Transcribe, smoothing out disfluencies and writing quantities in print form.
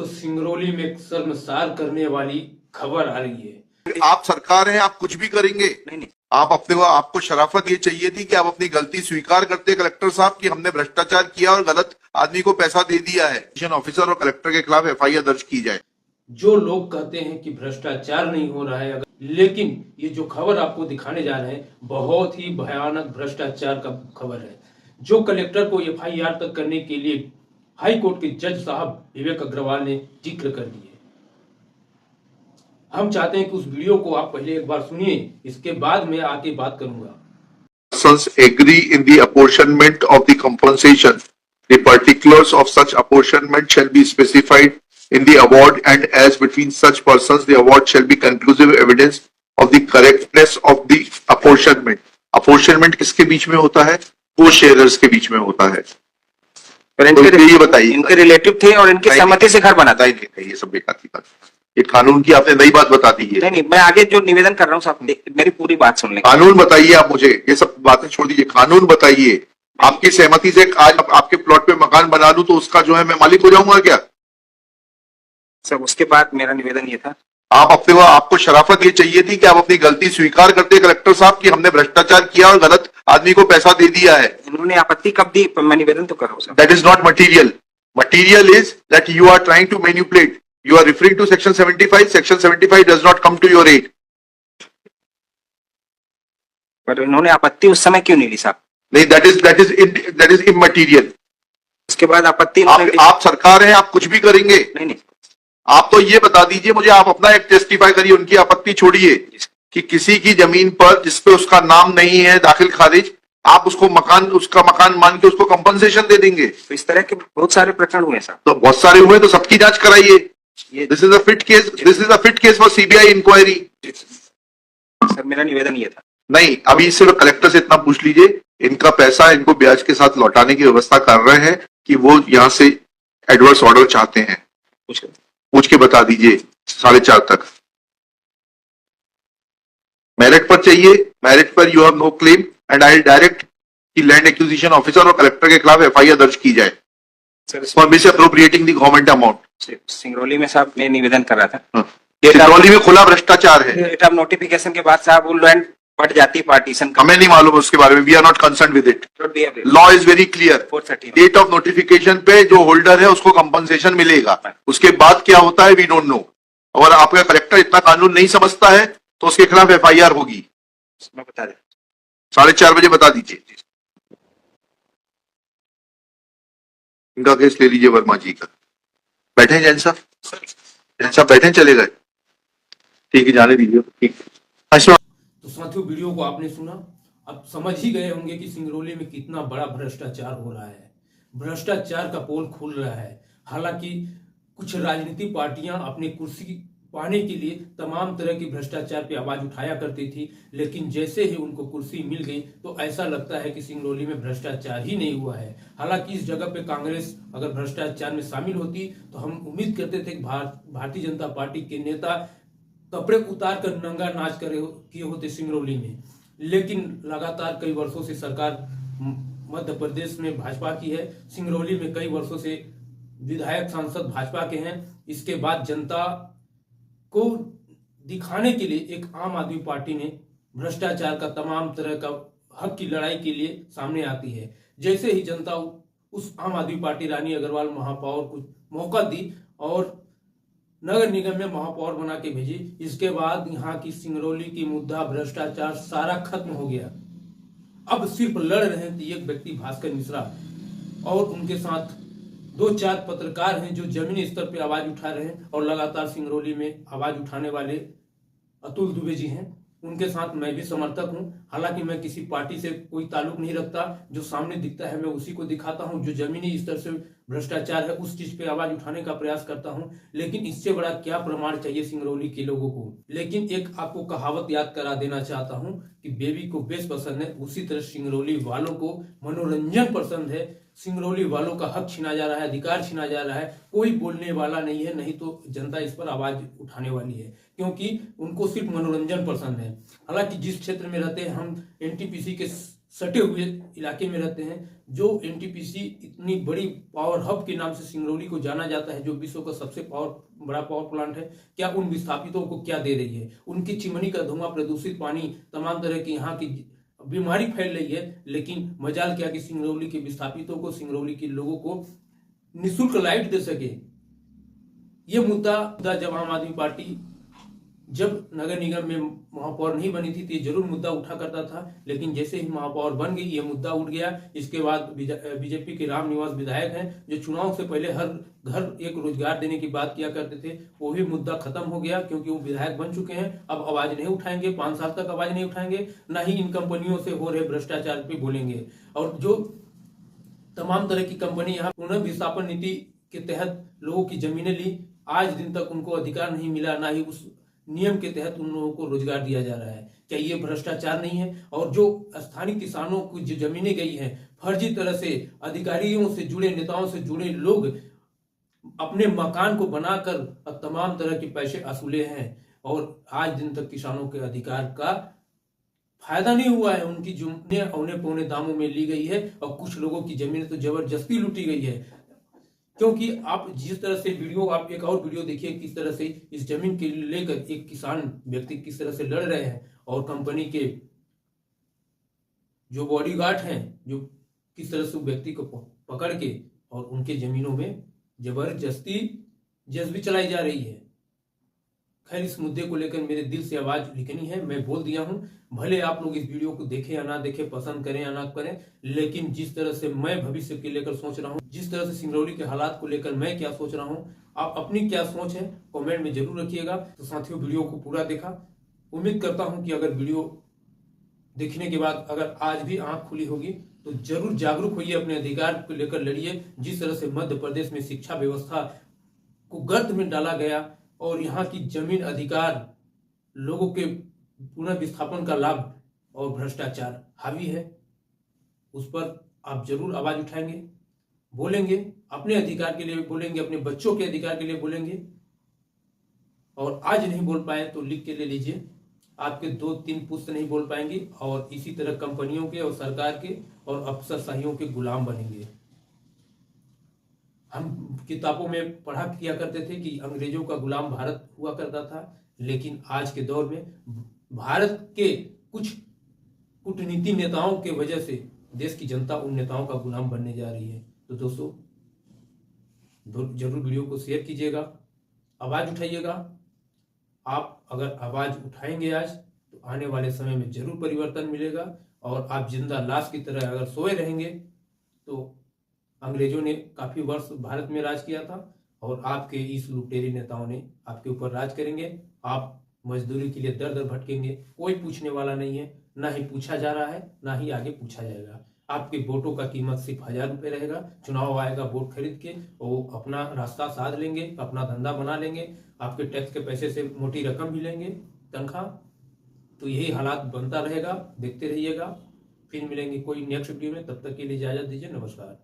दोस्तों सिंगरौली में शर्मसार करने वाली खबर आ रही है। आप सरकार हैं, आप कुछ भी करेंगे। नहीं आप अपने को आपको शराफत ये चाहिए थी कि आप अपनी गलती स्वीकार करते कलेक्टर साहब कि हमने भ्रष्टाचार किया और गलत आदमी को पैसा दे दिया है। स्टेशन ऑफिसर और कलेक्टर के खिलाफ एफआईआर दर्ज की जाए। जो लोग कहते हैं कि भ्रष्टाचार नहीं हो रहा है, लेकिन ये जो खबर आपको दिखाने जा रहे हैं बहुत ही भयानक भ्रष्टाचार का खबर है, जो कलेक्टर को एफआईआर तक करने के लिए हाई कोर्ट के जज साहब विवेक अग्रवाल ने जिक्र कर दिए। हम चाहते हैं कि उस वीडियो को आप पहले एक बार सुनिए, इसके बाद मैं आके बात करूंगा। Persons agree in the apportionment of the compensation. The particulars of such apportionment shall be specified in the award, and as between such persons the award shall be conclusive evidence of the correctness of the apportionment. Apportionment किसके बीच में होता है? वो sharers के बीच में होता है। पर ये बताइए, इनके रिलेटिव थे और इनके सहमति से घर बना था। ये सब बेकार की बात। ये कानून की आपने नई बात बता दी है। नहीं, मैं आगे जो निवेदन कर रहा हूँ साहब, मेरी पूरी बात सुन लें। कानून बताइए आप मुझे, ये सब बातें छोड़ दीजिए, कानून बताइए। आपकी सहमति से आज आपके प्लॉट पे मकान बना दूं तो उसका जो है मैं मालिक हो जाऊंगा क्या? सर उसके बाद मेरा निवेदन ये था, आप अपने को आपको शराफत ये चाहिए थी कि आप अपनी गलती स्वीकार करते कलेक्टर साहब कि हमने भ्रष्टाचार किया और गलत आदमी को पैसा दे दिया है। इन्होंने आपत्ति कब दी? मैं निवेदन तो कर रहा हूँ sir. That is not material. Material is that you are trying to manipulate. You are referring to section 75. Section 75 does not come to your aid. पर इन्होंने आपत्ति उस समय क्यों नहीं ली साहब? नहीं, that is immaterial. उसके बाद आपत्ति आप सरकार हैं, आप कुछ भी करेंगे। नहीं, आप तो ये बता दीजिए मुझे, आप अपना एक टेस्टिफाई करिए, उनकी आपत्ति छोड़िए कि किसी की जमीन पर जिसपे उसका नाम नहीं है दाखिल खारिज, आप उसका मकान मान के उसको कंपनसेशन दे देंगे। तो इस तरह के बहुत सारे प्रकरण हुए साहब। तो बहुत सारे हुए तो सबकी जांच कराइए। This is a fit case. This is a fit case for CBI inquiry. Sir मेरा निवेदन ये था। नहीं, अभी सिर्फ कलेक्टर से इतना पूछ लीजिए, इनका पैसा इनको ब्याज के साथ लौटाने की व्यवस्था कर रहे हैं कि वो यहाँ से एडवर्स ऑर्डर चाहते हैं? पूछ के बता दीजिए 4:30 तक। मेरिट पर चाहिए, मेरिट पर you have no claim and I direct कि लैंड एक्विजिशन ऑफिसर और कलेक्टर के खिलाफ एफआईआर दर्ज की जाए for misappropriating the government amount. Singrauli में साहब मैं निवेदन कर रहा था। सिंगरौली में खुला भ्रष्टाचार है। डेट ऑफ नोटिफिकेशन के बाद साहब वो लैंड बढ़ जाती पार्टीशन। हमें नहीं मालूम उसके बारे में, we are not concern with it. Law is very clear. Date of notification पे जो होल्डर है उसको कंपनसेशन मिलेगा, उसके बाद क्या होता है वी डोंट नो। और आपका कलेक्टर इतना कानून नहीं समझता है तो उसके खिलाफ एफआईआर होगी। मैं बता दें 4:30 बजे बता दीजिए। इनका केस ले लीजिए, वर्मा जी का। बैठे जैन साहब? जैन साहब बैठे, चले गए? ठीक है, जाने दीजिए। ठीक। तो साथियों वीडियो को आपने सुना, अब समझ ही गए होंगे कि सिंगरौली में कितना बड़ा भ्रष्टाचार हो रहा है। भ्रष्टाचार का पोल खुल रहा है। हालांकि कुछ राजनीतिक पार्टियां अपनी कुर्सी पाने के लिए तमाम तरह की भ्रष्टाचार पे आवाज उठाया करती थी, लेकिन जैसे ही उनको कुर्सी मिल गई तो ऐसा लगता है कि सिंगरौली में भ्रष्टाचार ही नहीं हुआ है। हालांकि इस जगह पे कांग्रेस अगर भ्रष्टाचार में शामिल होती तो हम उम्मीद करते थे कि भारतीय जनता पार्टी के नेता कपड़े उतार कर नंगा नाच किए होते सिंगरौली में। लेकिन लगातार कई वर्षों से सरकार मध्य प्रदेश में भाजपा की है, सिंगरौली में कई वर्षों से विधायक सांसद भाजपा के हैं। इसके बाद जनता को दिखाने के लिए एक आम आदमी पार्टी ने भ्रष्टाचार का तमाम तरह का हक की लड़ाई के लिए सामने आती है। जैसे ही जनता उस आम आदमी पार्टी रानी अग्रवाल महापौर को मौका दी और नगर निगम में महापौर बना के भेजी, इसके बाद यहाँ की सिंगरौली की मुद्दा भ्रष्टाचार सारा खत्म हो गया। अब सिर्फ लड़ रहे हैं एक व्यक्ति भास्कर मिश्रा और उनके साथ 2-4 पत्रकार हैं जो जमीनी स्तर पे आवाज उठा रहे हैं, और लगातार सिंगरौली में आवाज उठाने वाले अतुल दुबे जी हैं, उनके साथ मैं भी समर्थक हूं। हालांकि मैं किसी पार्टी से कोई ताल्लुक नहीं रखता, जो सामने दिखता है मैं उसी को दिखाता हूं, जो जमीनी स्तर से भ्रष्टाचार है उस चीज पे आवाज उठाने का प्रयास करता हूं। लेकिन इससे बड़ा क्या प्रमाण चाहिए सिंगरौली के लोगों को। लेकिन एक आपको कहावत याद करा देना चाहता हूं कि बेबी को बेस पसंद है, उसी तरह सिंगरौली वालों को मनोरंजन पसंद है। सिंगरौली वालों का हक छीना जा रहा है, अधिकार छीना जा रहा है, कोई बोलने वाला नहीं है, नहीं तो जनता इस पर आवाज उठाने वाली है, क्योंकि उनको सिर्फ मनोरंजन पसंद है। हालांकि जिस क्षेत्र में रहते हैं हम, एनटीपीसी के सटे हुए इलाके में रहते हैं, जो एनटीपीसी इतनी बड़ी पावर हब के नाम से सिंगरौली को जाना जाता है, जो विश्व का सबसे बड़ा पावर प्लांट है, क्या उन विस्थापितों को क्या दे रही है? उनकी चिमनी का धुआं, प्रदूषित पानी, तमाम तरह की यहाँ की बीमारी फैल रही है। लेकिन मजाल क्या कि सिंगरौली के विस्थापितों को, सिंगरौली के लोगों को निःशुल्क लाइट दे सके। ये मुद्दा जब आम आदमी पार्टी जब नगर निगम में महापौर नहीं बनी थी तो ये जरूर मुद्दा उठा करता था, लेकिन जैसे ही महापौर बन गई ये मुद्दा उठ गया। इसके बाद बीजेपी के राम निवास विधायक हैं, जो चुनाव से पहले हर घर एक रोजगार देने की बात किया करते थे, वो भी मुद्दा खत्म हो गया, क्योंकि वो विधायक बन चुके हैं। अब आवाज नहीं उठाएंगे, 5 साल तक आवाज नहीं उठाएंगे, ना ही इन कंपनियों से हो रहे भ्रष्टाचार पे बोलेंगे। और जो तमाम तरह की कंपनी यहाँ पुनर्विस्थापन नीति के तहत लोगों की जमीनें ली, आज दिन तक उनको अधिकार नहीं मिला, ना ही उस नियम के तहत उन लोगों को रोजगार दिया जा रहा है। क्या ये भ्रष्टाचार नहीं है? और जो स्थानीय किसानों को जो जमीनें गई हैं, फर्जी तरह से अधिकारियों से जुड़े, नेताओं से जुड़े लोग अपने मकान को बनाकर तमाम तरह के पैसे असूले हैं, और आज दिन तक किसानों के अधिकार का फायदा नहीं हुआ है। उनकी जमीनें औने पौने दामों में ली गई है, और कुछ लोगों की जमीनें तो जबरदस्ती लूटी गई है। क्योंकि आप जिस तरह से वीडियो, आप एक और वीडियो देखिए, किस तरह से इस जमीन के लेकर एक किसान व्यक्ति किस तरह से लड़ रहे हैं, और कंपनी के जो बॉडीगार्ड हैं, जो किस तरह से व्यक्ति को पकड़ के और उनके जमीनों में जबरदस्ती जज्बी चलाई जा रही है। खैर, इस मुद्दे को लेकर मेरे दिल से आवाज निकली है, मैं बोल दिया हूं। भले आप लोग इस वीडियो को देखें या ना देखें, पसंद करें या ना करें, लेकिन जिस तरह से मैं भविष्य के लेकर सोच रहा हूं, जिस तरह से सिंगरौली के हालात को लेकर मैं क्या सोच रहा हूं, आप अपनी क्या सोच है कमेंट में जरूर रखिएगा। तो साथियों, वीडियो को पूरा देखा, उम्मीद करता हूं कि अगर वीडियो देखने के बाद अगर आज भी आंख खुली होगी तो जरूर जागरूक होइए, अपने अधिकार को लेकर लड़िए। जिस तरह से मध्य प्रदेश में शिक्षा व्यवस्था को गर्त में डाला गया और यहाँ की जमीन अधिकार, लोगों के पुनर्विस्थापन का लाभ और भ्रष्टाचार हावी है, उस पर आप जरूर आवाज उठाएंगे, बोलेंगे, अपने अधिकार के लिए बोलेंगे, अपने बच्चों के अधिकार के लिए बोलेंगे। और आज नहीं बोल पाए तो लिख के ले लीजिए, आपके 2-3 पुश्त नहीं बोल पाएंगे, और इसी तरह कंपनियों के और सरकार के और अफसरशाहियों के गुलाम बनेंगे। हम किताबों में पढ़ा किया करते थे कि अंग्रेजों का गुलाम भारत हुआ करता था, लेकिन आज के दौर में भारत के कुछ कूटनीति नेताओं के वजह से देश की जनता उन नेताओं का गुलाम बनने जा रही है। तो दोस्तों, जरूर वीडियो को शेयर कीजिएगा, आवाज उठाइएगा। आप अगर आवाज उठाएंगे आज, तो आने वाले समय में जरूर परिवर्तन मिलेगा। और आप जिंदा लाश की तरह अगर सोए रहेंगे तो अंग्रेजों ने काफी वर्ष भारत में राज किया था, और आपके इस लुटेरे नेताओं ने आपके ऊपर राज करेंगे। आप मजदूरी के लिए दर दर भटकेंगे, कोई पूछने वाला नहीं है, ना ही पूछा जा रहा है, ना ही आगे पूछा जाएगा। आपके वोटों का कीमत सिर्फ 1000 रुपये रहेगा। चुनाव आएगा, वोट खरीद के वो अपना रास्ता साध लेंगे, अपना धंधा बना लेंगे, आपके टैक्स के पैसे से मोटी रकम भी लेंगे, तनख्वाह। तो यही हालात बनता रहेगा, देखते रहिएगा। फिर मिलेंगे कोई नेक्स्ट वीडियो में, तब तक के लिए इजाजत दीजिए, नमस्कार।